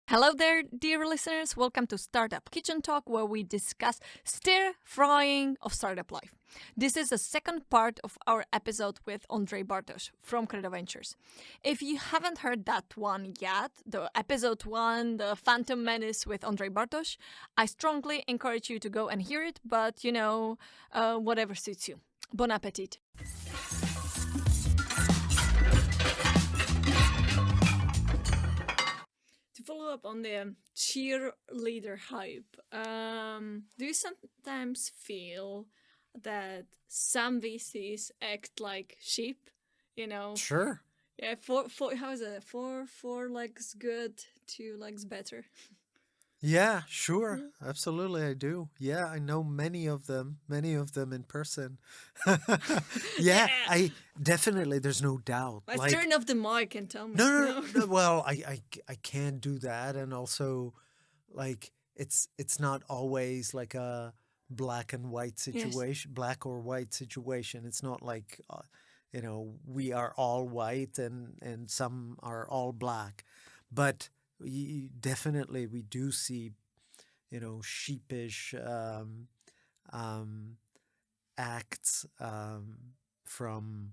Hello there, dear listeners. Welcome to Startup Kitchen Talk, where we discuss stir frying of startup life. This is the second part of our episode with Ondrej Bartos from Credo Ventures. If you haven't heard that one yet, the episode one, the Phantom Menace with Ondrej Bartos, I strongly encourage you to go and hear it, but whatever suits you. Bon appetit. To follow up on the cheerleader hype, do you sometimes feel that some VCs act like sheep? Sure. Yeah, how is it? Four legs good, two legs better. Yeah, sure. Absolutely, I do. Yeah, I know many of them in person. Yeah, I definitely, there's no doubt. Let's turn off the mic and tell me. No. Well, I can't do that. And also, it's not always like a black and white situation, black or white situation. It's not like, we are all white and some are all black. But definitely we do see, sheepish acts from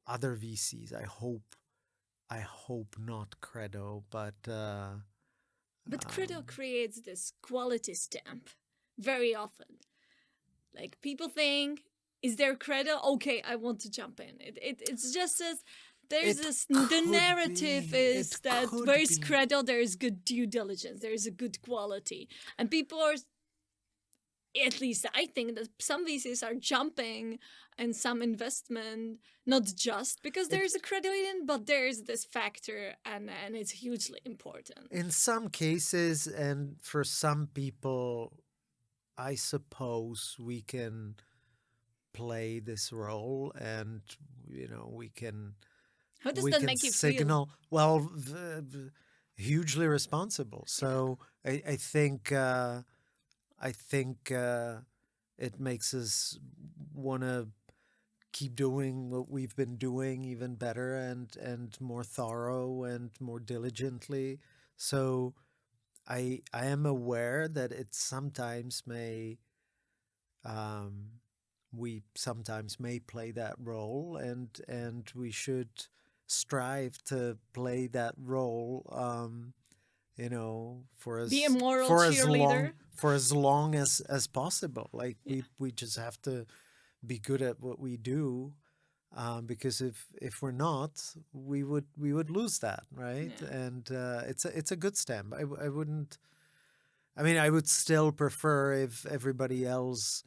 other VCs. I hope not Credo, but Credo creates this quality stamp very often. Like people think, is there Credo? Okay, I want to jump in. It's just as there's the narrative is that where is Credo, there is good due diligence, there is a good quality, and people are. At least I think that some VCs are jumping and some investment, not just because there's a Credo in, but there's this factor and it's hugely important. In some cases, and for some people, I suppose we can play this role and, we can... How does that make you signal, feel? Well, hugely responsible. So I think... it makes us want to keep doing what we've been doing even better and more thorough and more diligently. So I am aware that it sometimes may we sometimes may play that role, and we should strive to play that role. Be a moral cheerleader for as long as possible. Like we just have to be good at what we do, because if we're not, we would lose that, right? Yeah. And it's a good stamp. I wouldn't. I mean, I would still prefer if everybody else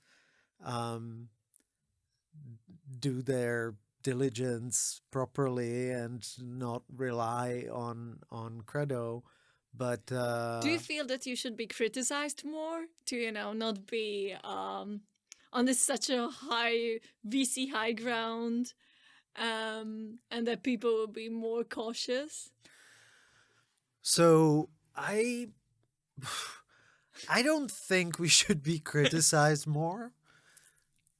do their diligence properly and not rely on Credo. But do you feel that you should be criticized more to not be on this such a high VC high ground, and that people will be more cautious? So I don't think we should be criticized more.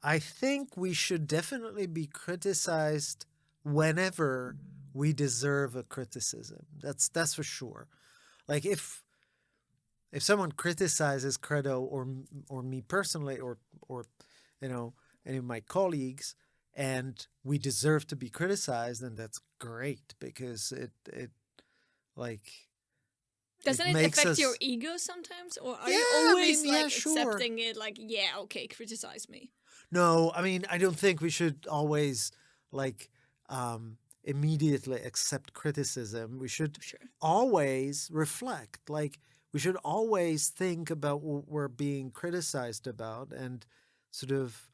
I think we should definitely be criticized whenever we deserve a criticism. That's for sure. Like if someone criticizes Credo or me personally or any of my colleagues, and we deserve to be criticized, then that's great, because it like doesn't it affect your ego sometimes, or are you always accepting it? Like, yeah, okay, criticize me. No, I mean, I don't think we should always immediately accept criticism. We should always reflect. Like, we should always think about what we're being criticized about and sort of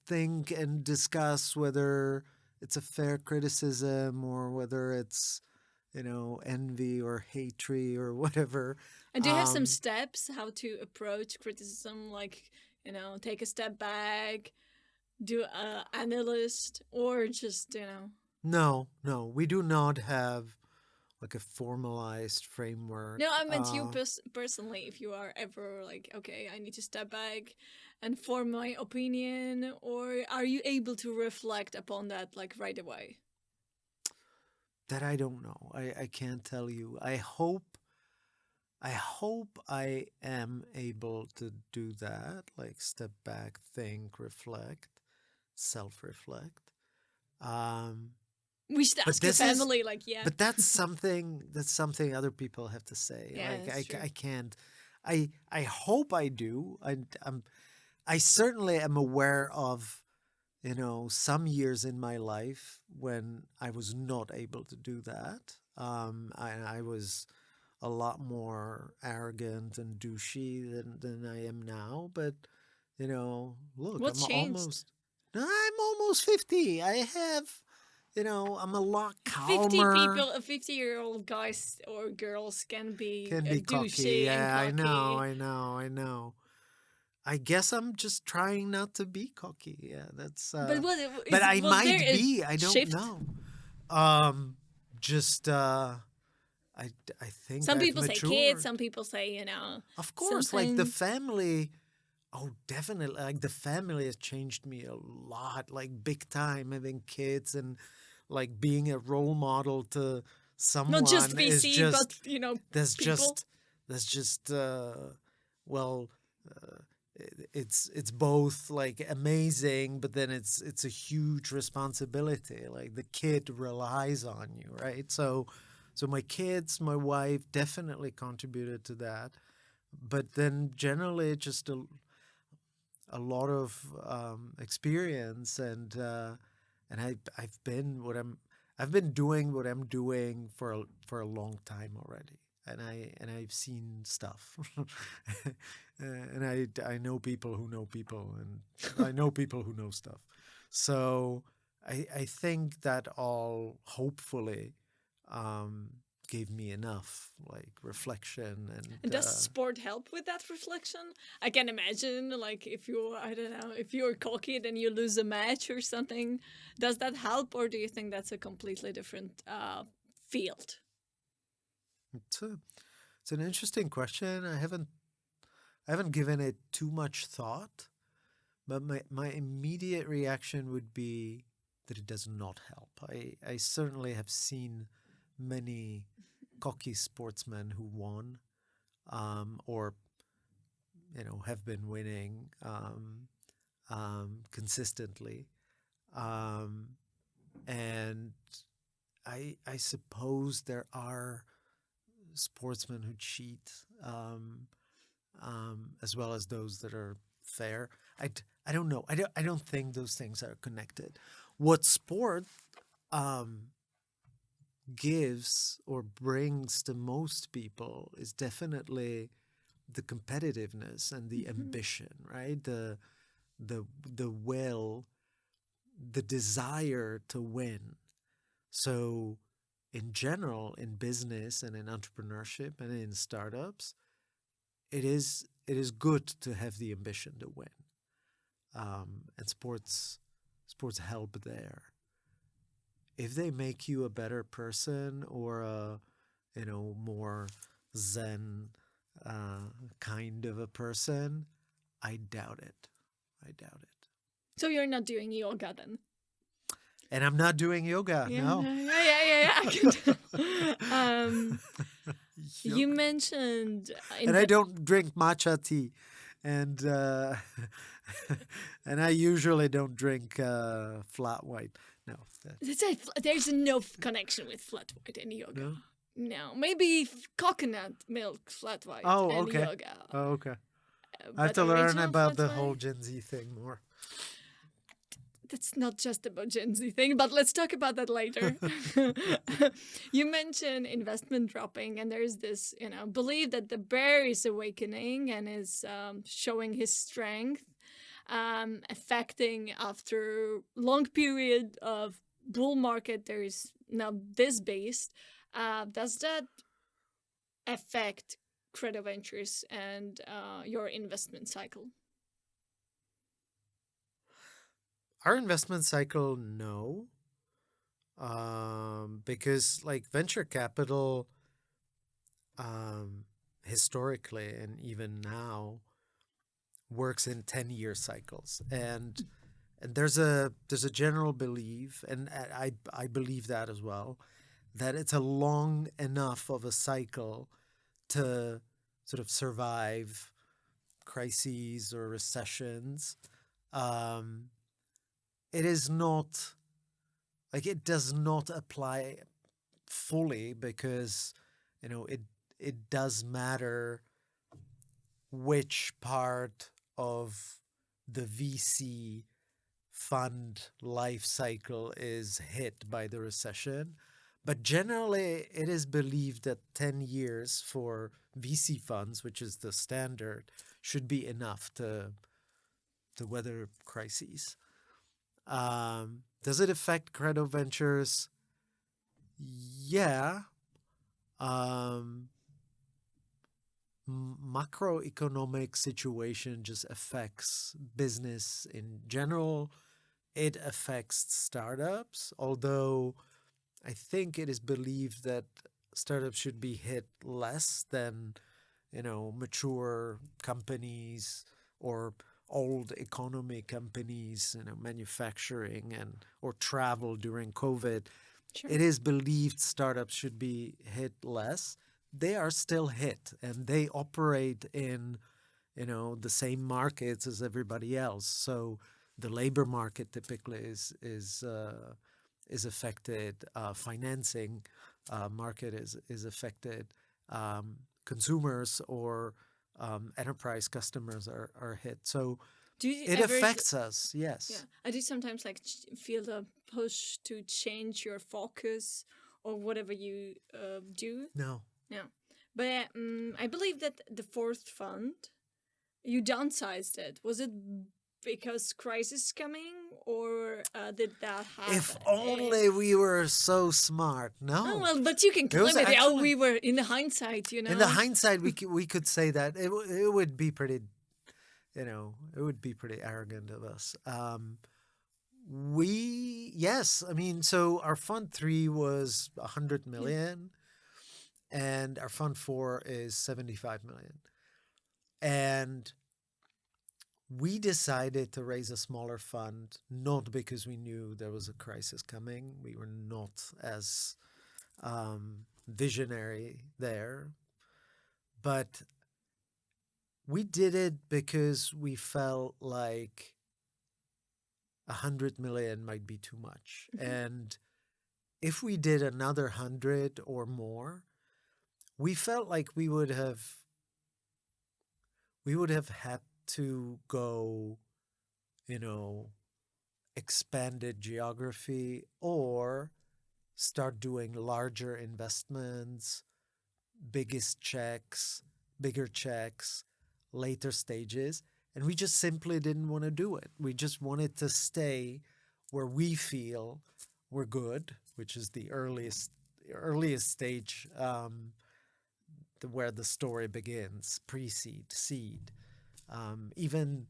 think and discuss whether it's a fair criticism or whether it's, envy or hatred or whatever. And do you have some steps how to approach criticism? Like, take a step back, do an analyst, or just, No, we do not have like a formalized framework. No, I meant you personally. If you are ever like, okay, I need to step back and form my opinion, or are you able to reflect upon that like right away? That I don't know. I can't tell you. I hope I am able to do that, like step back, think, reflect, self-reflect. Um, We should but ask your this is, family, like, yeah. but that's something other people have to say. Yeah, Like that's true. I can't. I hope I do. I certainly am aware of, some years in my life when I was not able to do that. I was a lot more arrogant and douchey than I am now. But, look, What's changed? I'm almost 50. I'm a lot 50 calmer. people, 50-year-old guys or girls can be Can be cocky. douchey and Yeah, I know, cocky. I know, I know. I guess I'm just trying not to be cocky. Yeah, that's But what but is I was there might a be. I don't shift? know. Um just I think Some I've people say kids, matured. some people say, Of course, like the something. family. Oh, definitely. Like the family has changed me a lot, like big time. Having kids and like being a role model to Not just someone is VC, but, just that's people. just that's just well uh, it's both like amazing, but then it's a huge responsibility. Like the kid relies on you, right? So my kids, my wife definitely contributed to that, but then generally just a lot of experience, and I've been doing what I'm doing for a long time already, and I've seen stuff, and I know people who know people, and I know people who know stuff, so I think that all hopefully um, gave me enough like reflection And and does sport help with that reflection? I can imagine, like, if you're, I don't know, if you're cocky, then you lose a match or something. Does that help, or do you think that's a completely different field? it's a, it's an interesting question. I haven't given it too much thought, but my immediate reaction would be that it does not help. I certainly have seen many cocky sportsmen who won, or have been winning consistently, um, and I suppose there are sportsmen who cheat, as well as those that are fair. I don't know. I don't think those things are connected. What sport um, gives or brings to most people is definitely the competitiveness and the Mhm. ambition, right? The will, the desire to win. So in general, in business and in entrepreneurship and in startups, it is good to have the ambition to win, and sports help there. If they make you a better person or a more zen kind of a person, I doubt it. I doubt it. So you're not doing yoga then? And I'm not doing yoga. Yeah, No. yeah. I can tell. You Yoga. mentioned And I don't drink matcha tea, and and I usually don't drink flat white. No, there's no connection with flat white and yoga. no. No, maybe coconut milk flat white Oh, and okay. yoga, Oh, okay. I have but to learn original about flat the whole white. Gen Z thing more. That's not just about Gen Z thing, but let's talk about that later. You mentioned investment dropping, and there's this, belief that the bear is awakening and is showing his strength, affecting after long period of bull market. There is now this beast. Does that affect credit ventures and your investment cycle? Our investment cycle, no, because like venture capital, um, historically and even now, works in 10-year cycles, and there's a general belief, and I believe that as well, that it's a long enough of a cycle to sort of survive crises or recessions. Um, it is not like it does not apply fully because it does matter which part of the VC fund life cycle is hit by the recession. But generally, it is believed that 10 years for VC funds, which is the standard, should be enough to weather crises. Does it affect Credo Ventures? Yeah. Macroeconomic situation just affects business in general. It affects startups, although I think it is believed that startups should be hit less than, mature companies or old economy companies, manufacturing or travel during COVID. Sure. It is believed startups should be hit less. They are still hit, and they operate in, the same markets as everybody else. So the labor market typically is affected. Financing market is affected. Consumers or enterprise customers are hit. So Do you it ever affects us. Yes. Yeah, I do sometimes feel the push to change your focus or whatever you do. No. Yeah, but I believe that the fourth fund, you downsized it. Was it because crisis coming, or did that happen? If only we were so smart. Oh No. well, but you can It was claim it. Oh, actually- we were in the hindsight, In the hindsight, we could say that it would be pretty, it would be pretty arrogant of us. Yes, I mean, so our fund 3 was 100 million, and our fund 4 is 75 million, and we decided to raise a smaller fund not because we knew there was a crisis coming. We were not as visionary there, but we did it because we felt like 100 million might be too much. Mm-hmm. And if we did another 100 or more, we felt like we would have had to go, expanded geography or start doing larger investments, bigger checks, later stages. And we just simply didn't want to do it. We just wanted to stay where we feel we're good, which is the earliest stage, where the story begins, pre-seed, seed. Even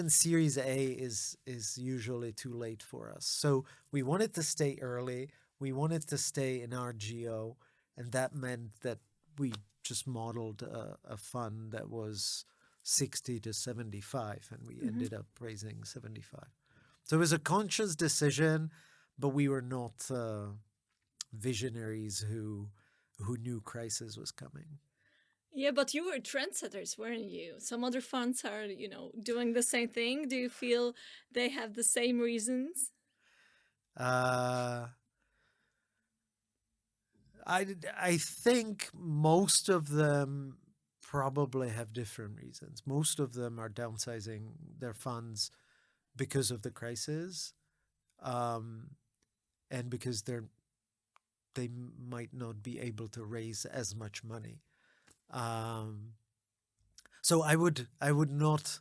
Series A is usually too late for us. So we wanted to stay early. We wanted to stay in our geo, and that meant that we just modeled a fund that was 60 to 75, and we ended up raising 75. So it was a conscious decision, but we were not visionaries who knew crisis was coming. Yeah, but you were trendsetters, weren't you? Some other funds are, doing the same thing. Do you feel they have the same reasons? I think most of them probably have different reasons. Most of them are downsizing their funds because of the crisis, and because they might not be able to raise as much money. So I would not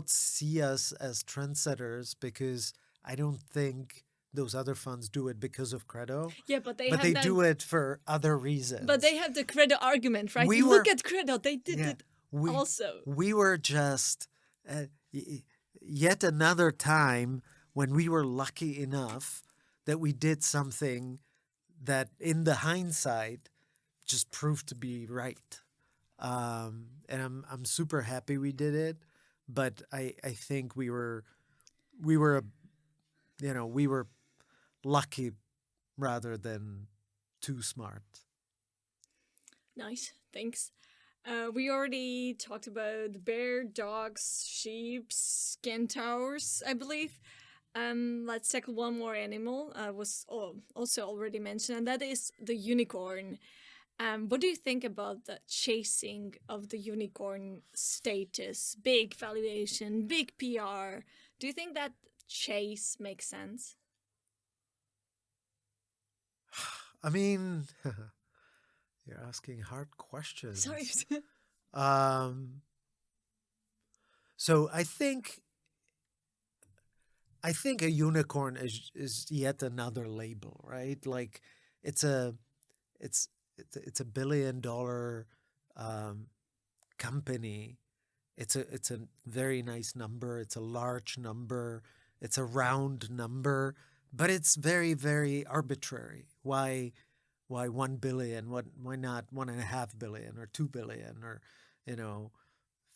see us as trendsetters, because I don't think those other funds do it because of Credo. Yeah, but they do it for other reasons. But they have the Credo argument, right? We Look were- at Credo; they did it also. We were just yet another time when we were lucky enough that we did something that, in the hindsight, just proved to be right. And I'm super happy we did it, but I think we were lucky rather than too smart. Nice, thanks. We already talked about bear, dogs, sheep, centaurs, I believe. Let's tackle one more animal. Also already mentioned, and that is the unicorn. What do you think about the chasing of the unicorn status? Big valuation, big PR. Do you think that chase makes sense? I mean, you're asking hard questions. Sorry. Um, so I think a unicorn is yet another label, right? Like it's a it's a $1 billion company. It's a very nice number. It's a large number. It's a round number, but it's very, very arbitrary. Why 1 billion? Why not 1.5 billion or 2 billion or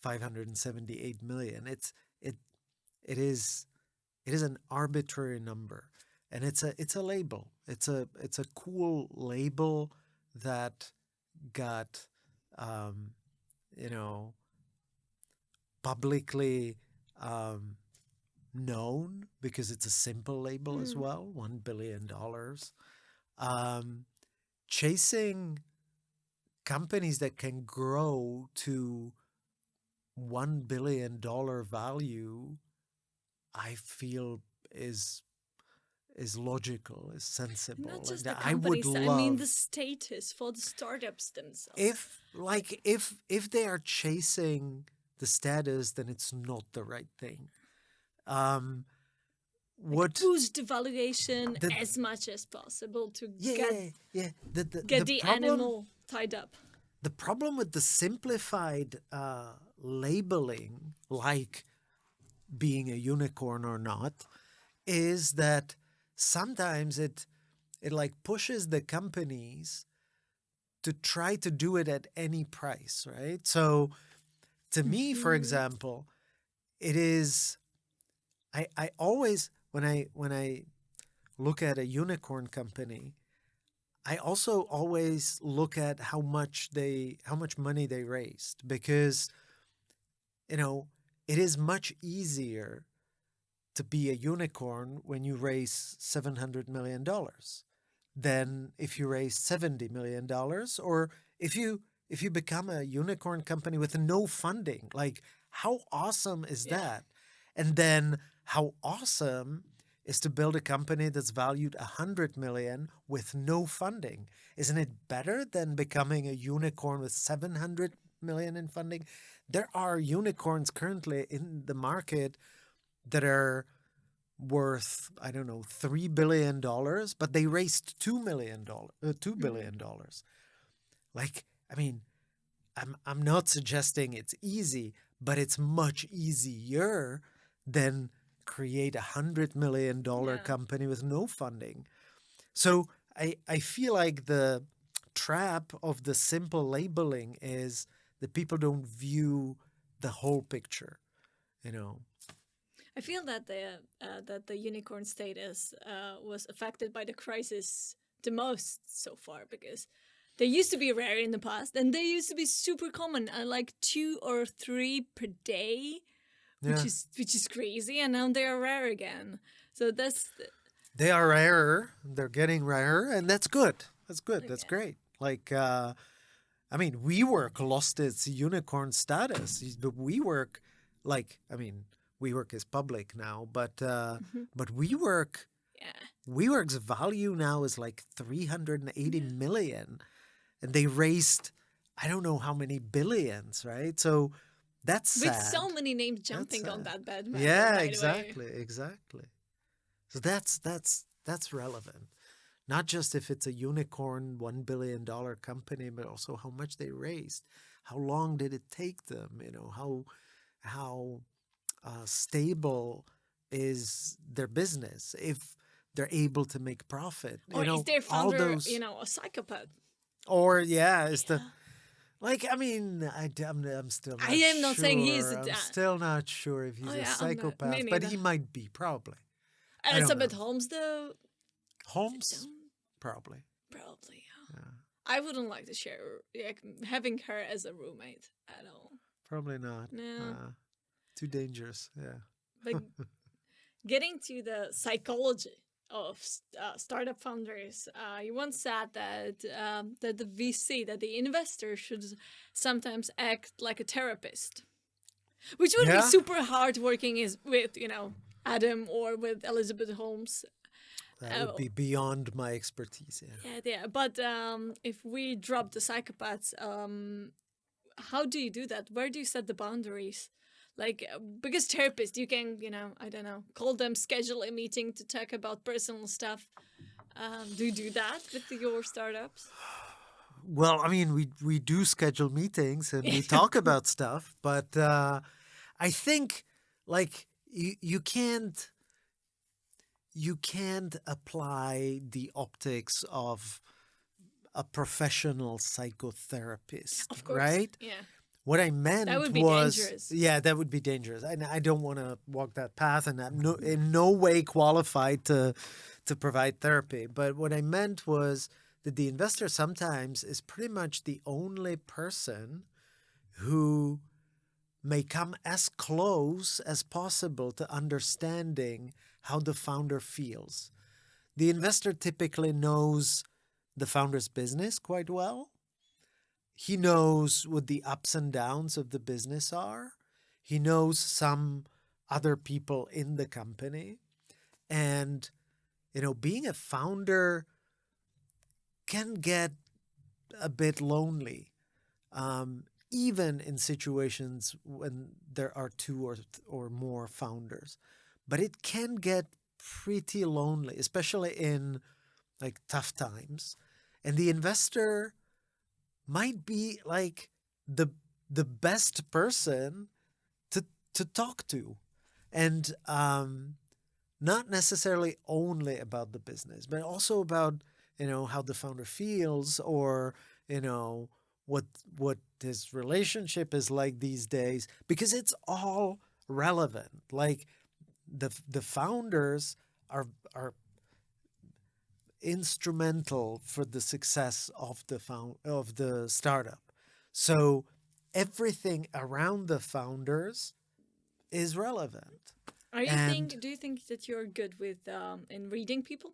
578 million? It is an arbitrary number, and it's a label. It's a cool label that got publicly known because it's a simple label as well. $1 billion. Chasing companies that can grow to $1 billion value, I feel is logical, is sensible. Not just And the companies, I mean the love status for the startups themselves. if they are chasing the status, then it's not the right thing. Boost the valuation as much as possible to get the problem, animal tied up. The problem with the simplified labeling, like being a unicorn or not, is that sometimes it like pushes the companies to try to do it at any price, right? So to me, for example, it is I always when I look at a unicorn company, I also always look at how much money they raised, because it is much easier to be a unicorn when you raise $700 million than if you raise $70 million, or if you become a unicorn company with no funding. Like, how awesome is that? And then how awesome is to build a company that's valued $100 million with no funding? Isn't it better than becoming a unicorn with $700 million in funding? There are unicorns currently in the market that are worth, I don't know, $3 billion, but they raised $2 billion. Like, I mean, I'm not suggesting it's easy, but it's much easier than create $100 million company with no funding. So I feel like the trap of the simple labeling is that people don't view the whole picture, I feel that the unicorn status was affected by the crisis the most so far, because they used to be rare in the past, and they used to be super common, like 2 or 3 per day, which is crazy, and now they are rare again. So they are rarer. They're getting rarer, and that's good. That's good. That's great. Like, I mean, WeWork lost its unicorn status. But WeWork, WeWork is public now, but WeWork's value now is like 380 million, and they raised I don't know how many billions, right? So that's sad. With so many names jumping on that bandwagon. Yeah, exactly. So that's relevant. Not just if it's a unicorn $1 billion company, but also how much they raised. How long did it take them? How stable is their business, if they're able to make profit? Or is their founder, a psychopath? Or is the I mean, I'm still not I am not saying he is. I'm still not sure if he's a psychopath, but he might be, probably. Elizabeth Holmes, though. Holmes, probably. Probably. Yeah. Yeah. I wouldn't like to share having her as a roommate at all. Probably not. No. Too dangerous. Yeah. But getting to the psychology of startup founders, you once said that the VC, that the investor should sometimes act like a therapist, which would be Yeah. super hard working is with Adam or with Elizabeth Holmes. That would be beyond my expertise. Yeah. Yeah. But if we drop the psychopaths, how do you do that? Where do you set the boundaries? Like, because therapists, you can, I don't know, call them, schedule a meeting to talk about personal stuff. Do you do that with your startups? Well, I mean, we do schedule meetings and we talk about stuff, but I think like you can't apply the optics of a professional psychotherapist, Of course. right? Yeah. What I meant That would be was, dangerous. yeah, that would be dangerous. And I don't want to walk that path, and I'm in no way qualified to provide therapy. But what I meant was that the investor sometimes is pretty much the only person who may come as close as possible to understanding how the founder feels. The investor typically knows the founder's business quite well. He knows what the ups and downs of the business are. He knows some other people in the company. And, being a founder can get a bit lonely, even in situations when there are two or more founders. But it can get pretty lonely, especially in like tough times. And the investor might be like the best person to talk to, and not necessarily only about the business, but also about how the founder feels, or what his relationship is like these days, because it's all relevant. Like the founders are instrumental for the success of the startup. So everything around the founders is relevant. Do you think that you're good with in reading people?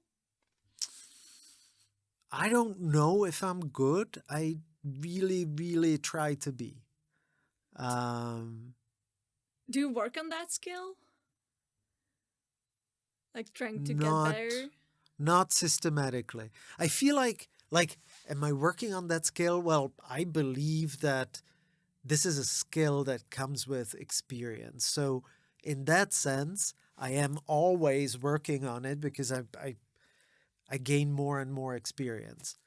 I don't know if I'm good. I really, really try to be. Do you work on that skill? Like trying to get Not better? not systematically. I feel like am I working on that skill? Well, I believe that this is a skill that comes with experience. So in that sense, I am always working on it because I gain more and more experience.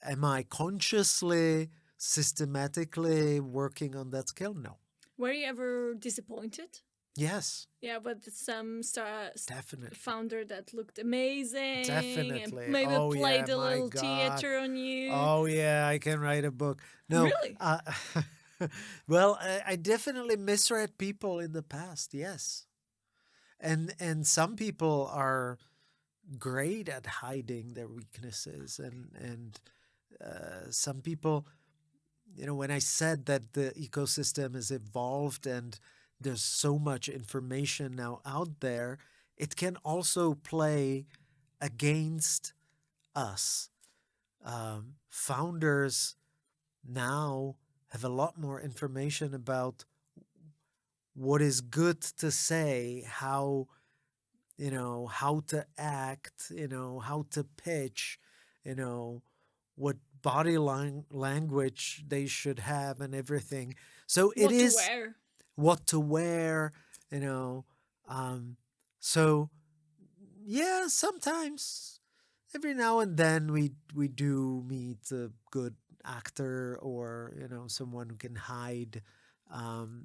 Am I consciously, systematically working on that skill? No. Were you ever disappointed? Yes, Yeah, but some definitely. founder that looked amazing Definitely. and maybe Oh, played yeah, a my little God. theater on you. Oh, yeah, I can write a book. No. Really? Well, I definitely misread people in the past, yes. And some people are great at hiding their weaknesses, and some people, when I said that the ecosystem has evolved and there's so much information now out there, it can also play against us. Founders now have a lot more information about what is good to say, how to act, how to pitch, what body language they should have and everything. So it is What to wear. what to wear, so yeah, sometimes every now and then we do meet a good actor, or someone who can hide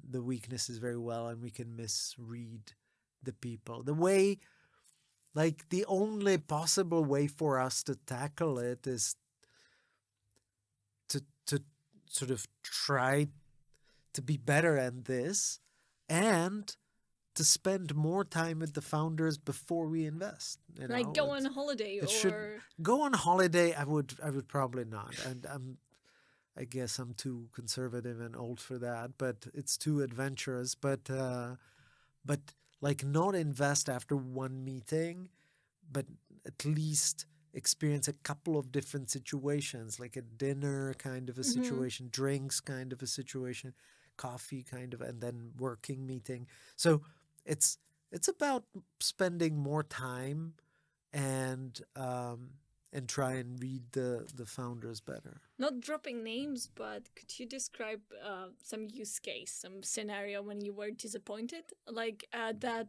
the weaknesses very well, and we can misread the people. The only possible way for us to tackle it is to sort of try to be better at this, and to spend more time with the founders before we invest. Like go on holiday it should or go on holiday. I would probably not, and I guess I'm too conservative and old for that. But it's too adventurous. But like not invest after one meeting, but at least experience a couple of different situations, like a dinner kind of a situation, drinks kind of a situation, coffee kind of, and then working meeting. So it's about spending more time and try and read the founders better. not dropping names, but could you describe some use case, some scenario when you were disappointed? Like that,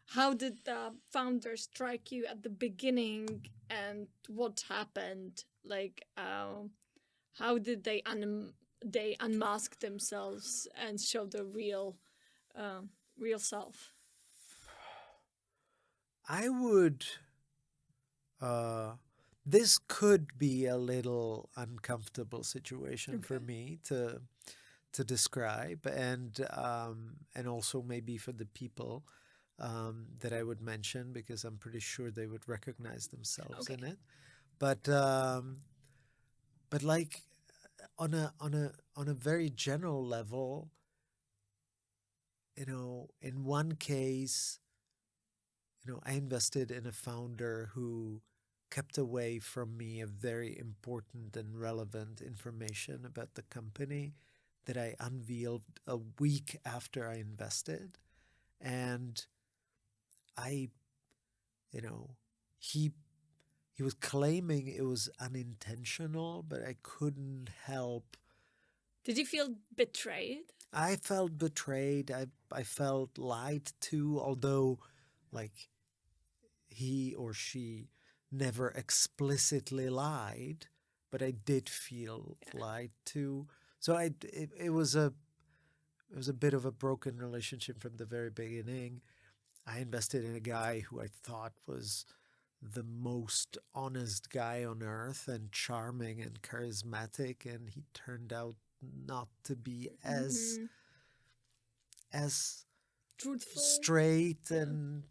how did the founder strike you at the beginning and what happened? Like, how did they unmask themselves and show the real self? I would. This could be a little uncomfortable situation for me to describe, and also maybe for the people that I would mention, because I'm pretty sure they would recognize themselves in it. But like on a very general level, in one case, I invested in a founder who kept away from me a very important and relevant information about the company that I unveiled a week after I invested. And he was claiming it was unintentional, but I couldn't help. Did you feel betrayed? I felt betrayed. I felt lied to, although like he or she never explicitly lied, but I did feel lied to. So it was a bit of a broken relationship from the very beginning. I invested in a guy who I thought was the most honest guy on earth and charming and charismatic, and he turned out not to be as Truthful, straight and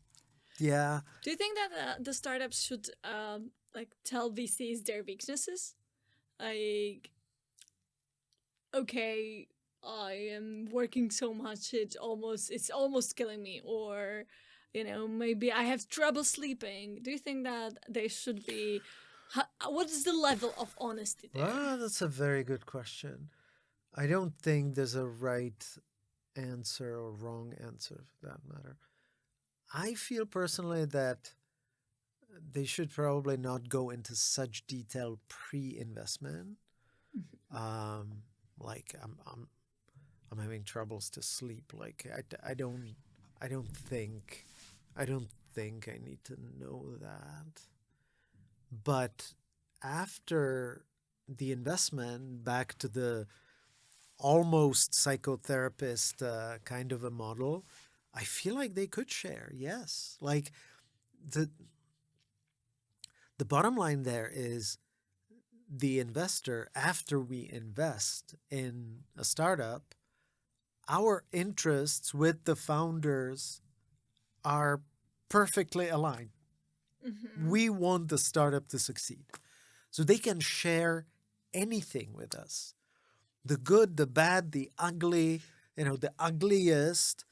yeah. Do you think that the startups should like tell VCs their weaknesses? Like, okay, I am working so much it's almost killing me, or maybe I have trouble sleeping. Do you think that they should be? What is the level of honesty there? Well, that's a very good question. I don't think there's a right answer or wrong answer for that matter. I feel personally that they should probably not go into such detail pre-investment. Like I'm having troubles to sleep. Like I don't think I need to know that. But after the investment, back to the almost psychotherapist kind of a model, I feel like they could share. Yes, like the bottom line there is the investor, after we invest in a startup, our interests with the founders are perfectly aligned. We want the startup to succeed. So they can share anything with us. The good, the bad, the ugly, the ugliest,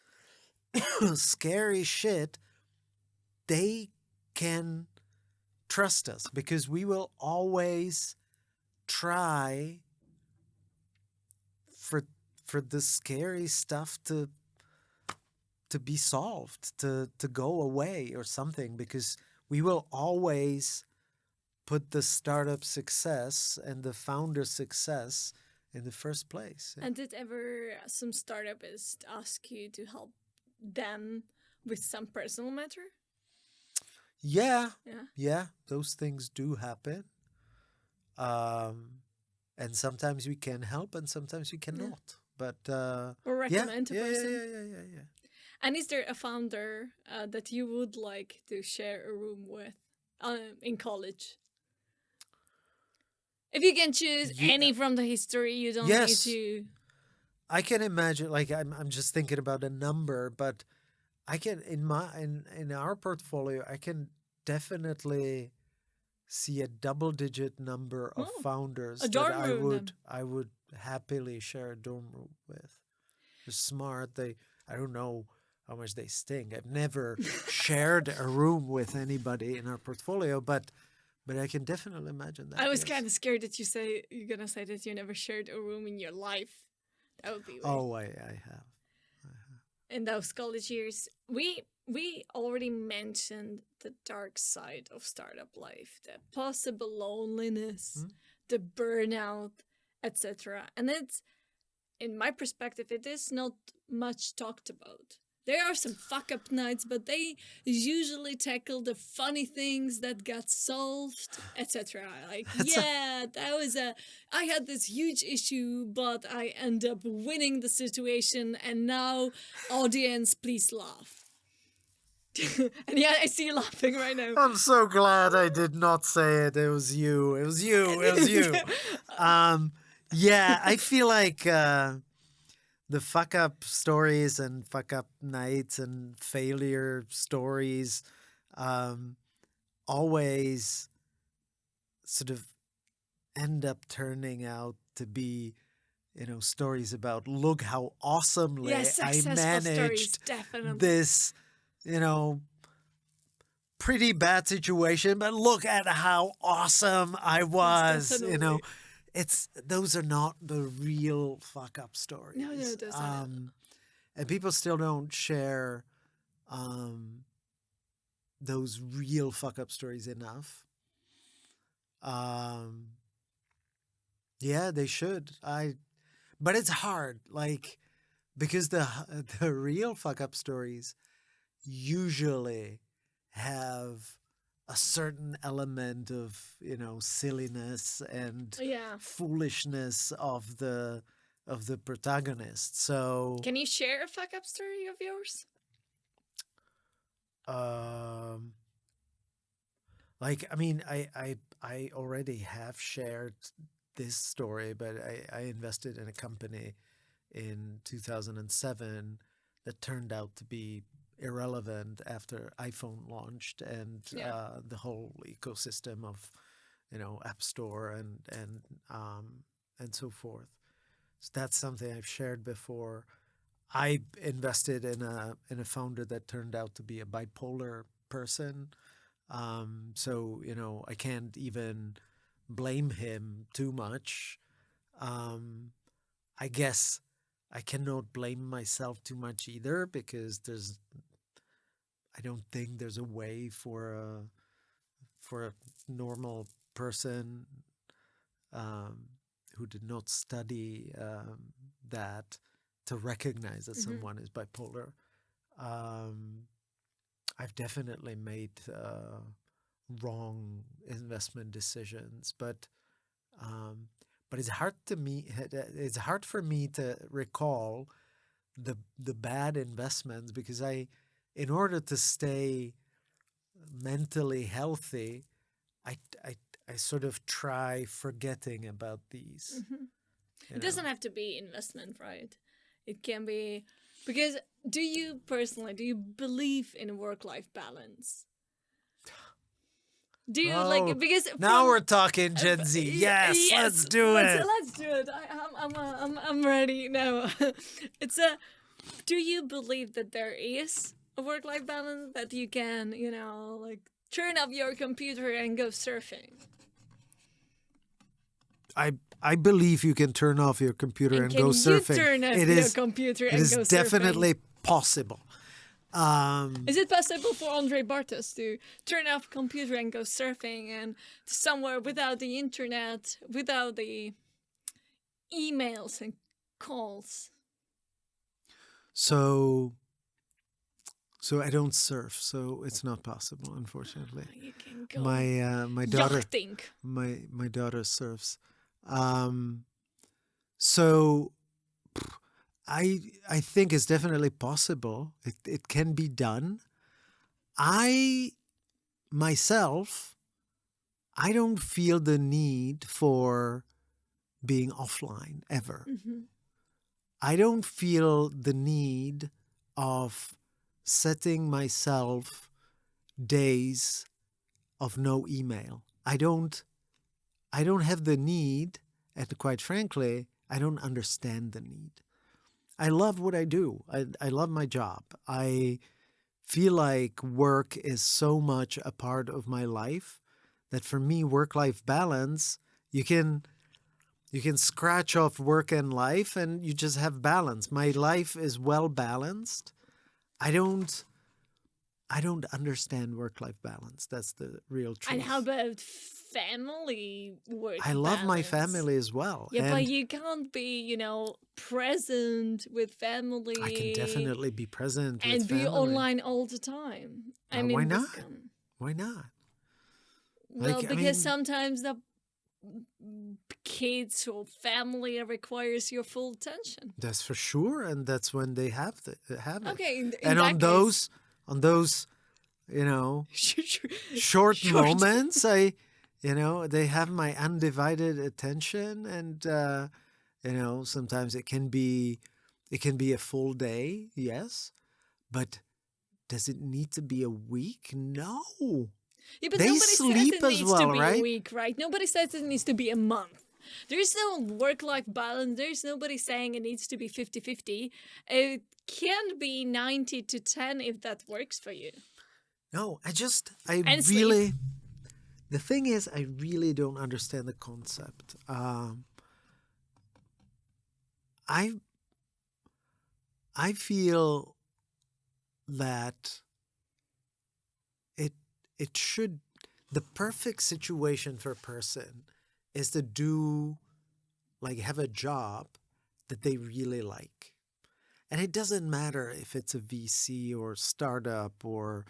scary shit, they can trust us because we will always try for the scary stuff to be solved, to go away or something, because we will always put the startup success and the founder success in the first place. And did ever some startupists ask you to help them with some personal matter? Yeah, those things do happen. And sometimes we can help and sometimes we cannot. But or recommend a person. Yeah. And is there a founder that you would like to share a room with in college? If you can choose any from the history, you don't need to. I can imagine, like I'm just thinking about a number, but I can in our portfolio, I can definitely see a double-digit number of Oh, founders a that dorm room then. I would happily share a dorm room with. They're smart. I don't know how much they stink. I've never shared a room with anybody in our portfolio, but I can definitely imagine that. I was Yes. kind of scared that you're gonna say that you never shared a room in your life. That would be weird. Oh, I have. In those college years, we already mentioned the dark side of startup life, the possible loneliness, the burnout, etc. And it's, in my perspective, it is not much talked about. There are some fuck up nights, but they usually tackle the funny things that got solved, etc. Like, I had this huge issue, but I end up winning the situation, and now, audience, please laugh. And yeah, I see you laughing right now. I'm so glad I did not say it. It was you. It was you. It was you. Yeah, I feel like the fuck up stories and fuck up nights and failure stories always sort of end up turning out to be, stories about, look how awesomely I successful managed stories, definitely. this, pretty bad situation, but look at how awesome I was, definitely. Those are not the real fuck up stories. No, those are not. And people still don't share those real fuck up stories enough. Yeah, they should. But it's hard, like, because the real fuck up stories usually have a certain element of, silliness and foolishness of the protagonist. So can you share a fuck up story of yours? Like, I mean, I already have shared this story, but I invested in a company in 2007 that turned out to be irrelevant after iPhone launched and the whole ecosystem of, App Store and so forth. So that's something I've shared before. I invested in a founder that turned out to be a bipolar person. So, I can't even blame him too much. I guess I cannot blame myself too much either, because I don't think there's a way for a normal person who did not study that to recognize that someone is bipolar. I've definitely made wrong investment decisions, but it's hard to me. It's hard for me to recall the bad investments, because in order to stay mentally healthy, I sort of try forgetting about these. It doesn't have to be investment, right? It can be, because do you believe in work-life balance? Do you because now we're talking Gen Z. Yes, let's do it. Let's do it. I'm ready now. Do you believe that there is a work-life balance, that you can, turn off your computer and go surfing? I believe you can turn off your computer and go surfing. Turn off your computer and go surfing? It is definitely possible. Is it possible for Ondrej Bartos to turn off computer and go surfing and somewhere without the internet, without the emails and calls? So I don't surf, so it's not possible, unfortunately. You can go my daughter yachting. My daughter surfs. So I think it's definitely possible. It can be done. I myself, I don't feel the need for being offline ever. I don't feel the need of setting myself days of no email. I don't have the need, and quite frankly, I don't understand the need. I love what I do. I love my job. I feel like work is so much a part of my life that for me, work-life balance, you can scratch off work and life and you just have balance. My life is well balanced. I don't understand work-life balance. That's the real truth. And how about family work I love my balance? family as well. Yeah, and but you can't be, present with family. I can definitely be present with and be family. online all the time. I mean, why this not? can- Why not? Well, Like, I because mean- sometimes the kids or family requires your full attention. That's for sure, and that's when they have it. Okay, in And that on case- those, short moments, they have my undivided attention, and sometimes it can be a full day, yes, but does it need to be a week? No. Yeah, but They nobody sleep says it as needs well, to be right? a week, right? Nobody says it needs to be a month. There's no work-life balance. There's nobody saying it needs to be 50-50. It can be 90 to 10 if that works for you. No, And the sleep. thing is, I really don't understand the concept. I feel that it should, the perfect situation for a person is to have a job that they really like. And it doesn't matter if it's a VC or startup or,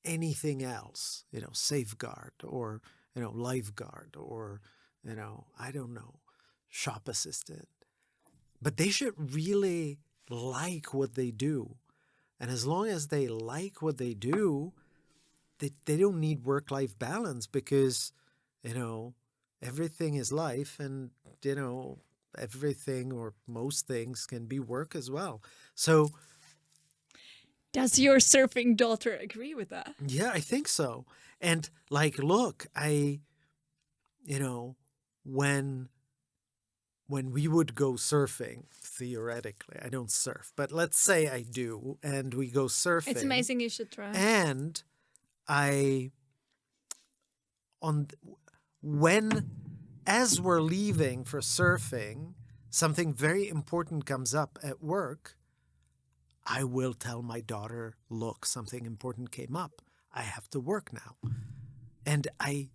anything else, safeguard or, lifeguard or, I don't know, shop assistant. But they should really like what they do. And as long as they like what they do, they don't need work-life balance because, everything is life and, everything or most things can be work as well. So, Does your surfing daughter agree with that? yeah, I think so. And look, when we would go surfing, theoretically, I don't surf, but let's say I do, and we go surfing. It's amazing. You should try. And as we're leaving for surfing, something very important comes up at work. I will tell my daughter, look, something important came up. I have to work now. And I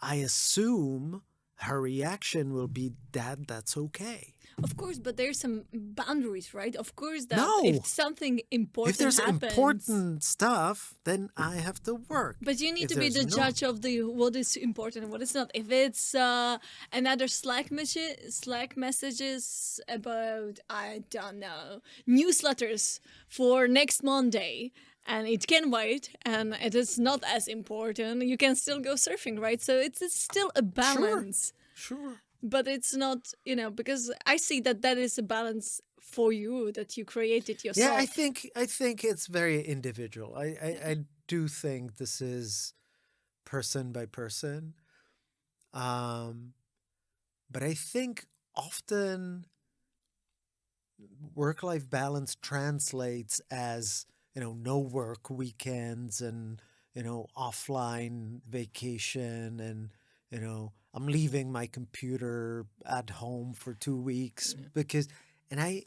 assume her reaction will be, Dad, that's okay. Of course, but there's some boundaries, right? Of course, that No. if something important If there's happens, important stuff, then I have to work. But you need If to be the there's not- judge of what is important and what is not. If it's another Slack messages about, I don't know, newsletters for next Monday, and it can wait, and it is not as important, you can still go surfing, right? So it's still a balance. Sure. But it's not, because I see that is a balance for you that you created yourself. Yeah, I think it's very individual. I do think this is person by person. But I think often work-life balance translates as, no work weekends and, offline vacation and, I'm leaving my computer at home for 2 weeks because, and I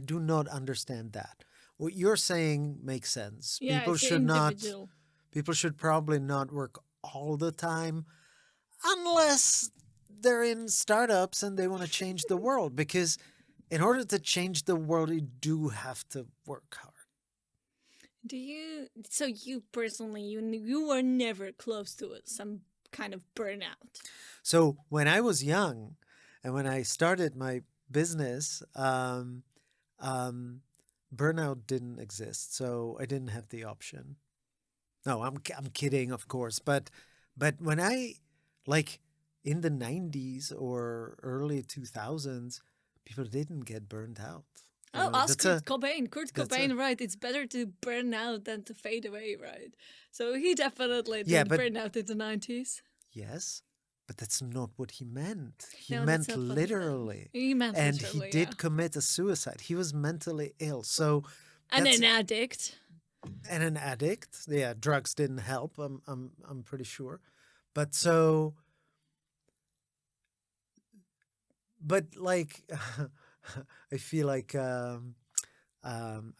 do not understand that. What you're saying makes sense. Yeah, People it's should not, individual. people should probably not work all the time unless they're in startups and they want to change the world, because in order to change the world, you do have to work hard. So you personally, you were never close to some kind of burnout? So when I was young and when I started my business, burnout didn't exist. So I didn't have the option. No, I'm kidding, of course. But when I, in the 90s or early 2000s, people didn't get burned out. Oh, ask That's Kurt Cobain. Kurt that's Cobain, right? It's better to burn out than to fade away, right? So he definitely yeah, did but burn out in the 90s. yes, but that's not what he meant. He No, that's meant not what he meant. literally. He meant And he literally, yeah. did commit a suicide. He was mentally ill. So And that's an addict. and an addict. Yeah, drugs didn't help. I'm pretty sure. But so but like I feel like I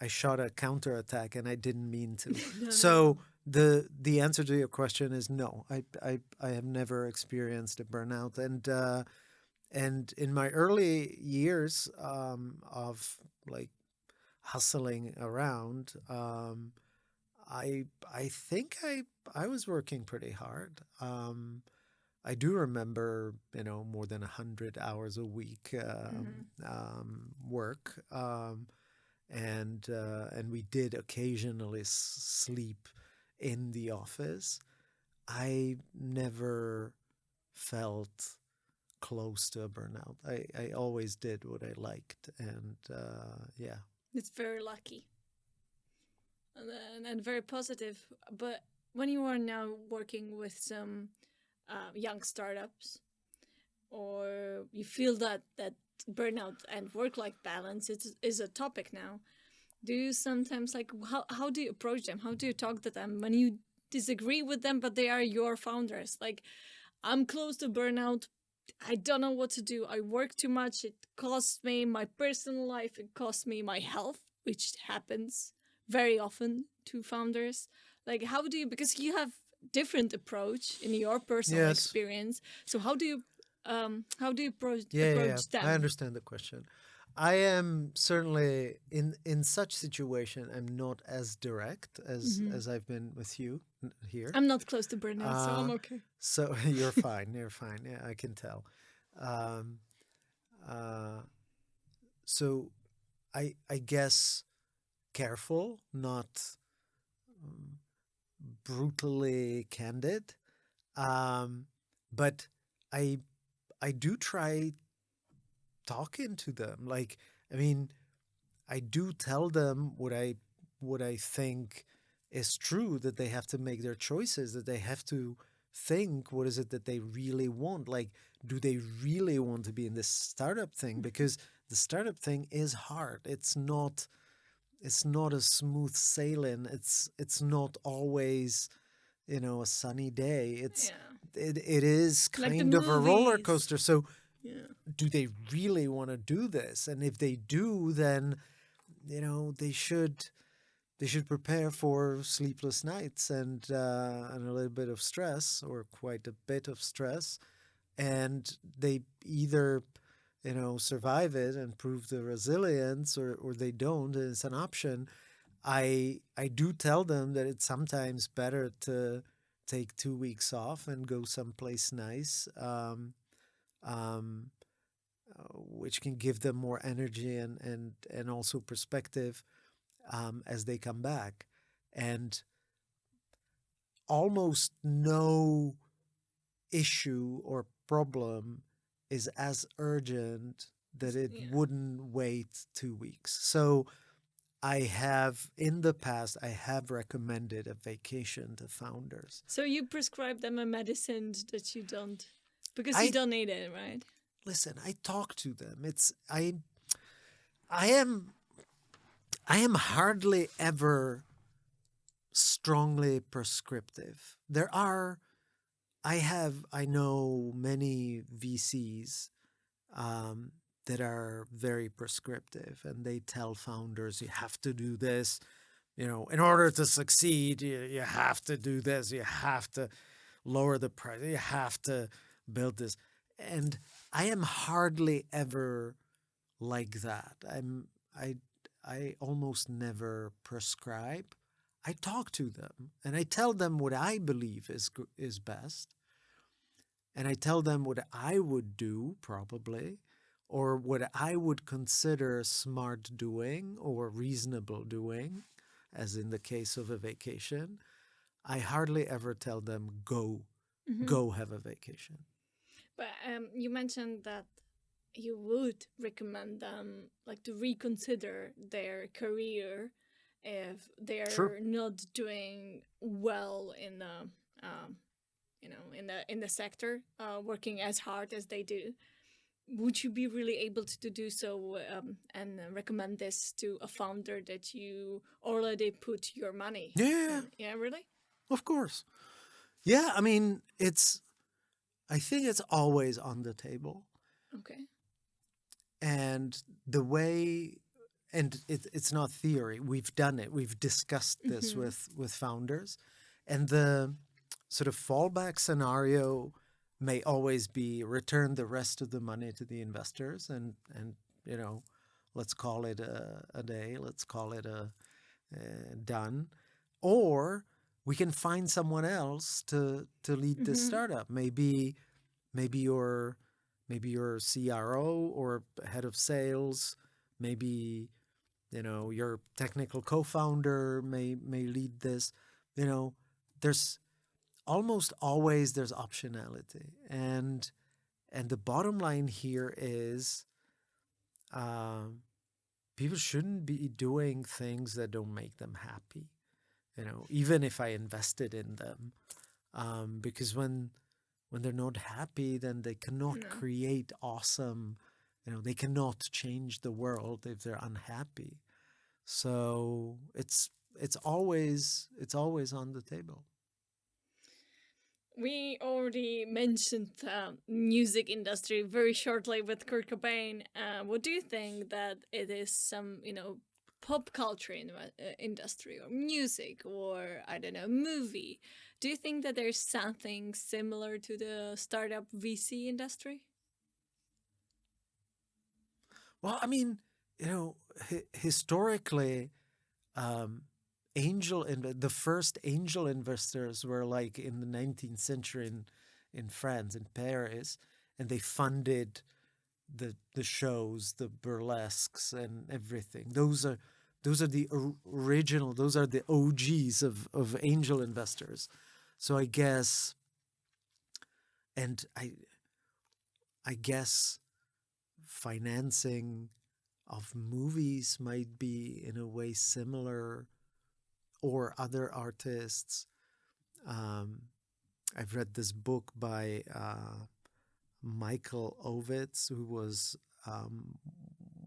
shot a counterattack and I didn't mean to. So the answer to your question is no. I have never experienced a burnout, and in my early years of like hustling around, I think I was working pretty hard. I do remember, more than 100 hours a week work, and we did occasionally sleep in the office. I never felt close to a burnout. I always did what I liked, and yeah. It's very lucky and very positive. But when you are now working with some young startups, or you feel that burnout and work-life balance is a topic now, do you sometimes like how do you approach them? How do you talk to them when you disagree with them, but they are your founders? Like, I'm close to burnout. I don't know what to do. I work too much. It costs me my personal life. It costs me my health, which happens very often to founders. Like, how do you, because you have different approach in your personal Yes. experience. So how do you approach Yeah. them? I understand the question. I am certainly in such situation. I'm not as direct as I've been with you here. I'm not close to burnout, so I'm okay. So you're fine. You're fine. Yeah, I can tell. Um, so I guess careful, not brutally candid. But I I do try talking to them. Like, I mean, I do tell them what I think is true, that they have to make their choices, that they have to think what is it that they really want. Like, do they really want to be in this startup thing? Because the startup thing is hard. It's not a smooth sailing. It's not always, a sunny day. It is Like the kind of a roller movies. coaster. So Yeah. do they really want to do this? And if they do, then they should prepare for sleepless nights and a little bit of stress, or quite a bit of stress, and they either survive it and prove the resilience, or they don't, and it's an option. I do tell them that it's sometimes better to take 2 weeks off and go someplace nice, um, which can give them more energy and also perspective as they come back. And almost no issue or problem is as urgent that it Yeah. wouldn't wait 2 weeks. So in the past, I have recommended a vacation to founders. So you prescribe them a medicine that you don't, because you I don't need it, right? listen. I talk to them. I am hardly ever strongly prescriptive. I know many VCs that are very prescriptive, and they tell founders, you have to do this, in order to succeed, you have to do this, you have to lower the price, you have to build this. And I am hardly ever like that. I almost never prescribe. I talk to them and I tell them what I believe is best, and I tell them what I would do probably, or what I would consider smart doing or reasonable doing, as in the case of a vacation. I hardly ever tell them go have a vacation. But you mentioned that you would recommend them like to reconsider their career if Sure. they're not doing well in the in the sector, working as hard as they do? Would you be really able to do so, and recommend this to a founder that you already put your money Yeah, in? Yeah, really? of course. Yeah, I mean, I think it's always on the table. Okay. And the way, and it's not theory, we've done it, we've discussed this Mm-hmm. with founders. And the sort of fallback scenario may always be return the rest of the money to the investors and you know, let's call it a day, let's call it a done. Or we can find someone else to lead this Mm-hmm. startup. Maybe your CRO or head of sales, maybe your technical co-founder may lead this. You know, there's almost always there's optionality, and the bottom line here is um, people shouldn't be doing things that don't make them happy. Even if I invested in them, because when they're not happy, then they cannot No. create awesome, they cannot change the world if they're unhappy. So it's always on the table. We already mentioned music industry very shortly with Kurt Cobain. What do you think that it is some, pop culture industry or music or, I don't know, movie? Do you think that there's something similar to the startup VC industry? Well, I mean, historically, um, the first angel investors were like in the 19th century in France, in Paris, and they funded the shows, the burlesques, and everything. Those are the original. Those are the OGs of angel investors. So I guess, and I guess financing of movies might be in a way similar, or other artists. Um, I've read this book by Michael Ovitz, who was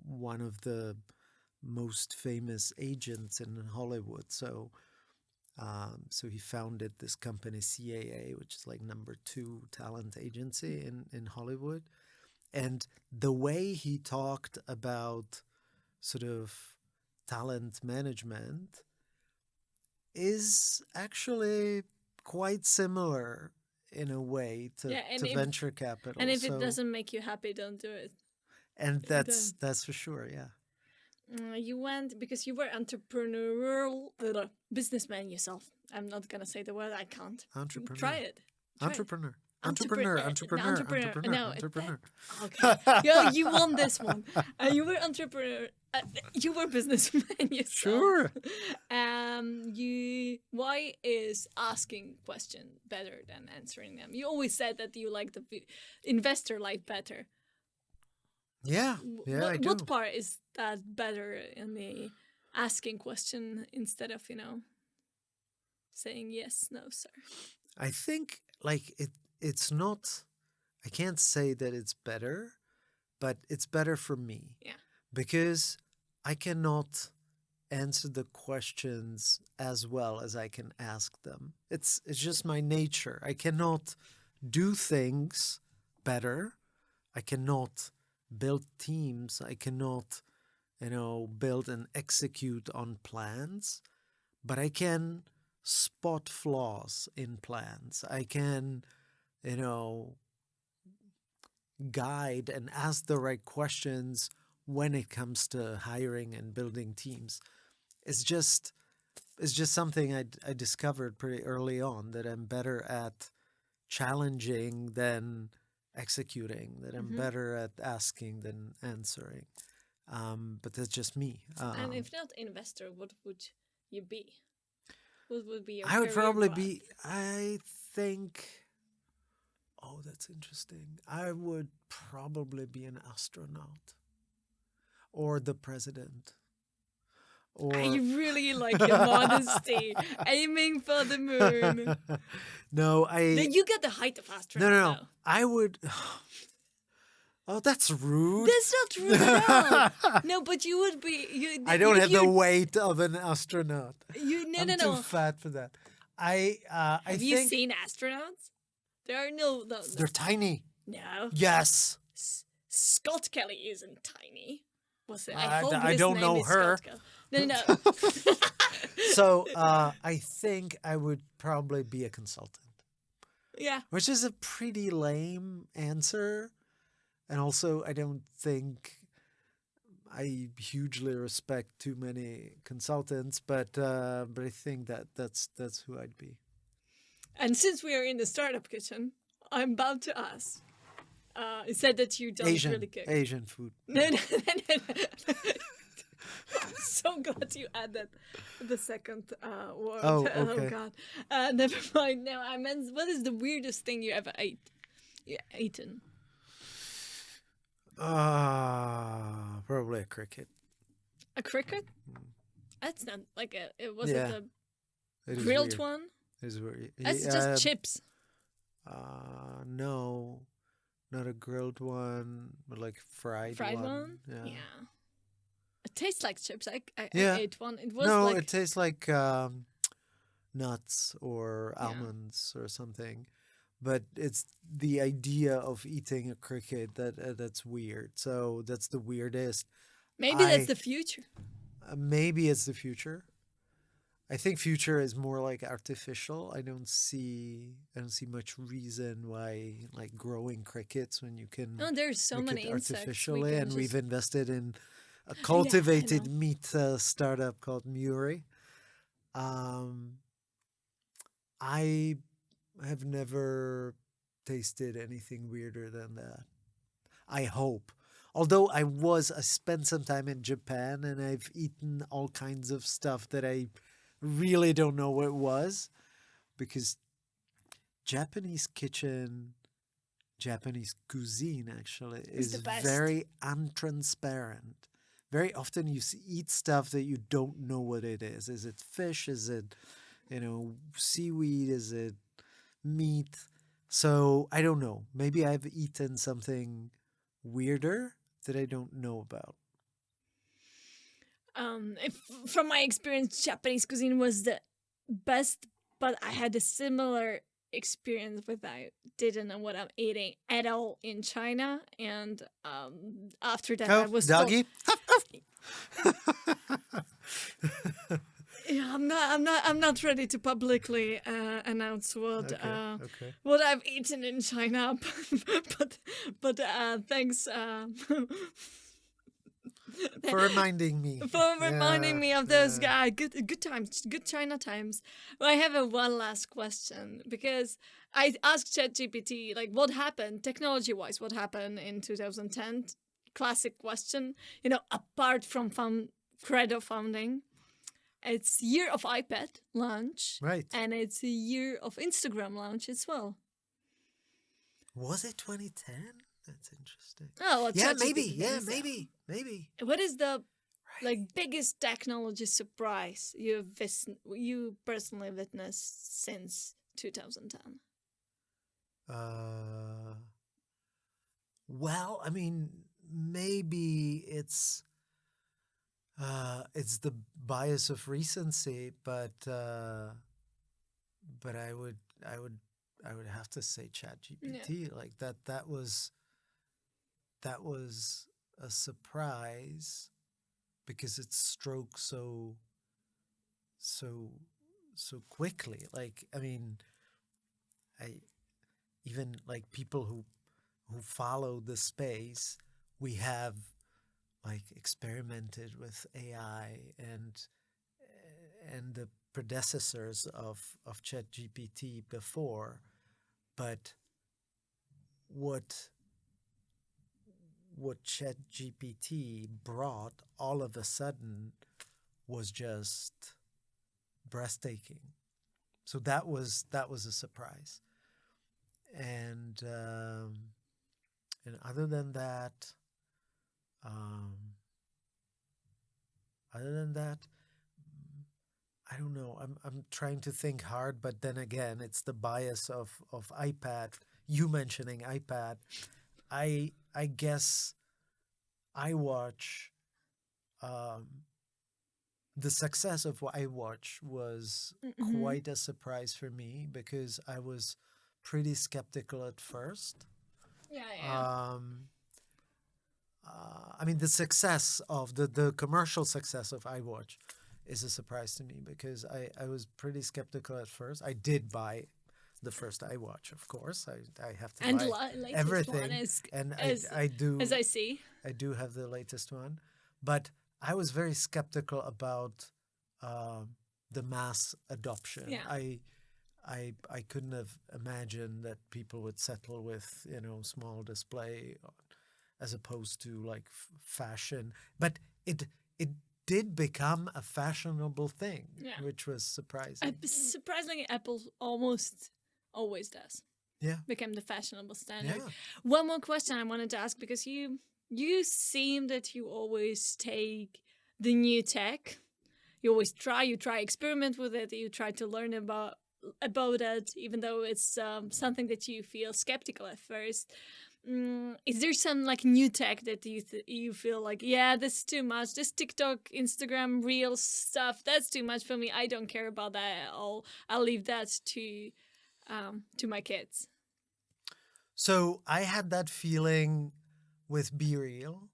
one of the most famous agents in Hollywood. So he founded this company CAA, which is like number 2 talent agency in Hollywood. And the way he talked about sort of talent management is actually quite similar in a way to, Yeah, to venture capital. and if it So, doesn't make you happy, don't do it. and The, that's for sure. Yeah. you went because you were entrepreneurial businessman yourself. I'm not gonna say the word. I can't. Try Entrepreneur. it. Try it. Entrepreneur. Entrepreneur. Entrepreneur. Entrepreneur. Entrepreneur. Entrepreneur. No, Entrepreneur. okay. Yo, you won this one. You were entrepreneur. You were businessman yourself. Sure. Why is asking question better than answering them? You always said that you like the investor life better. Yeah. Yeah, I do. What part is that better in the asking question instead of saying yes, no, sir? I think like it's not, I can't say that it's better, but it's better for me. Yeah. Because I cannot answer the questions as well as I can ask them. It's just my nature. I cannot do things better. I cannot build teams. I cannot, build and execute on plans, but I can spot flaws in plans. I can, guide and ask the right questions when it comes to hiring and building teams. It's just something I discovered pretty early on, that I'm better at challenging than executing, that I'm better at asking than answering. But that's just me. And if not investor, what would you be? What would be your I would career probably path? be, I think, Oh, that's interesting. I would probably be an astronaut or the president I or really like your modesty. Aiming for the moon. no, Then you get the height of no, astronaut no, no. though. I would. Oh, that's rude. That's not rude at all. No, but you would be. I don't if have the you, weight of an astronaut. you no I'm no too no. fat for that. I Have you seen astronauts? There are no. they're tiny. No. Yes. Scott Kelly isn't tiny. Was it? I I hope I his don't name know is her. Scott Kelly. No, no. So I think I would probably be a consultant, Yeah. which is a pretty lame answer. And also, I don't think I hugely respect too many consultants, but I think that's who I'd be. And since we are in the startup kitchen, I'm about to ask. You said that you don't really cook. Asian food. No, no, no, no. I'm so glad you added the second word. Oh, okay. Oh God. Never mind. No, I meant, what is the weirdest thing you ever eaten? Probably a cricket. A cricket? That's not like it was Yeah, it it a is grilled weird. one? It is weird. That's just chips. No, not a grilled one, but like fried Fried one. one? Yeah. Yeah. It tastes like chips. I Yeah. ate one. It was No, like it tastes like nuts or Yeah. almonds or something. But it's the idea of eating a cricket that's weird. So that's the weirdest. maybe that's I the future. maybe it's the future. I think future is more like artificial. I don't see much reason why like growing crickets when you can Oh, there's so make many it insects. artificially, and we've just... invested in a Yeah, cultivated I know. meat startup called Muri. Um, I have never tasted anything weirder than that. I hope. Although I spent some time in Japan and I've eaten all kinds of stuff that I really don't know what it was because Japanese kitchen, Japanese cuisine actually It's the is best. very untransparent. Very often you eat stuff that you don't know what it is. Is it fish? Is it, seaweed? Is it meat? So I don't know. Maybe I've eaten something weirder that I don't know about. From my experience, Japanese cuisine was the best, but I had a similar experience with I didn't know what I'm eating at all in China, and after that I Oh, was doggy. Yeah, I'm not ready to publicly announce Okay. what I've eaten in China, but thanks For reminding me. for reminding me of those Yeah. guys. Good times, good China times. Well, I have one last question because I asked ChatGPT like what happened technology-wise. What happened in 2010? Classic question. Apart from Credo founding. It's year of iPad launch, Right. and it's a year of Instagram launch as well. Was it 2010? That's interesting. Oh, well, Yeah, ChatGPT maybe. thinks Yeah, so. maybe. What is the Right. biggest technology surprise you personally witnessed since 2010? Well, I mean, maybe it's the bias of recency, but I would have to say ChatGPT. Like that was a surprise because it stroked so quickly. Like, I mean, I even like people who follow the space, we have like experimented with AI and the predecessors of ChatGPT before, but what ChatGPT brought all of a sudden was just breathtaking. So that was a surprise. and other than that, um, I don't know. I'm trying to think hard, but then again, it's the bias of iPad. You mentioning iPad, I guess iWatch. Um, the success of iWatch was Mm-hmm. quite a surprise for me because I was pretty skeptical at first. Yeah, yeah. Um, I mean, the success of the commercial success of iWatch is a surprise to me because I was pretty skeptical at first. I did buy the first iWatch, of course. I have to And buy latest one everything, is and as as I see. I do have the latest one, but I was very skeptical about um the mass adoption. Yeah. I couldn't have imagined that people would settle with small display as opposed to like fashion. But it did become a fashionable thing, Yeah. which was surprising. Surprisingly, Apple almost always does Yeah, become the fashionable standard. yeah. One more question I wanted to ask because you seem that you always take the new tech. You try experiment with it. You try to learn about it, even though it's something that you feel skeptical at first. Is there some like new tech that you feel like, yeah, this is too much? This TikTok, Instagram, Reels stuff, that's too much for me. I don't care about that at all. I'll leave that to my kids. So I had that feeling with Be Real.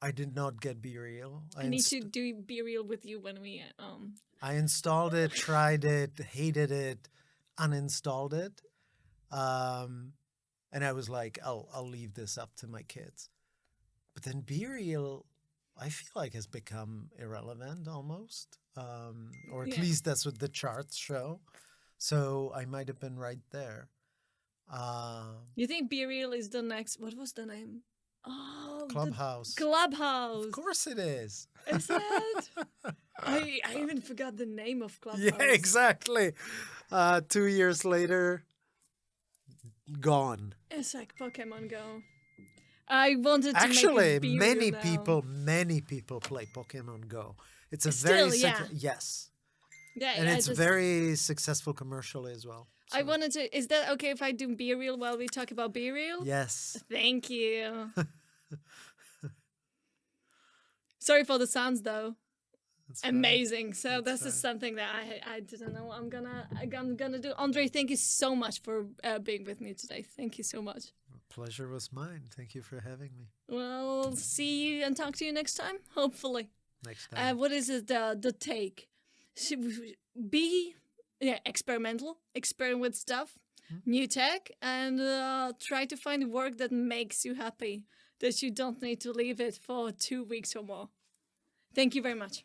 I did not get Be Real. I need to do Be Real with you when we I installed it, tried it, hated it, uninstalled it, and I was like, I'll leave this up to my kids. But then Be Real, I feel like has become irrelevant almost, or at yeah. least that's what the charts show. So I might have been right there. You think Be Real is the next? What was the name? Oh, Clubhouse. the Clubhouse. Of course it is. Is it? I even forgot the name of Clubhouse. Yeah, exactly. 2 years later, gone. It's like Pokemon Go. I wanted to Actually, make it Be many Real now. many people play Pokemon Go. It's a Still, very yeah. yes, Yeah, and yeah. it's very successful commercially as well. I So, wanted to. Is that okay if I do Be Real while we talk about Be Real? yes, Thank you. Sorry for the sounds though. that's fine. Amazing. So That's this is fine. something that I didn't know I'm gonna do. Ondrej, thank you so much for being with me today. Thank you so much. Pleasure was mine. Thank you for having me. Well, see you and talk to you next time. Hopefully. Next time. What is it? The take. Should we be experimental, experiment with stuff, new tech, and try to find work that makes you happy. That you don't need to leave it for 2 weeks or more. Thank you very much.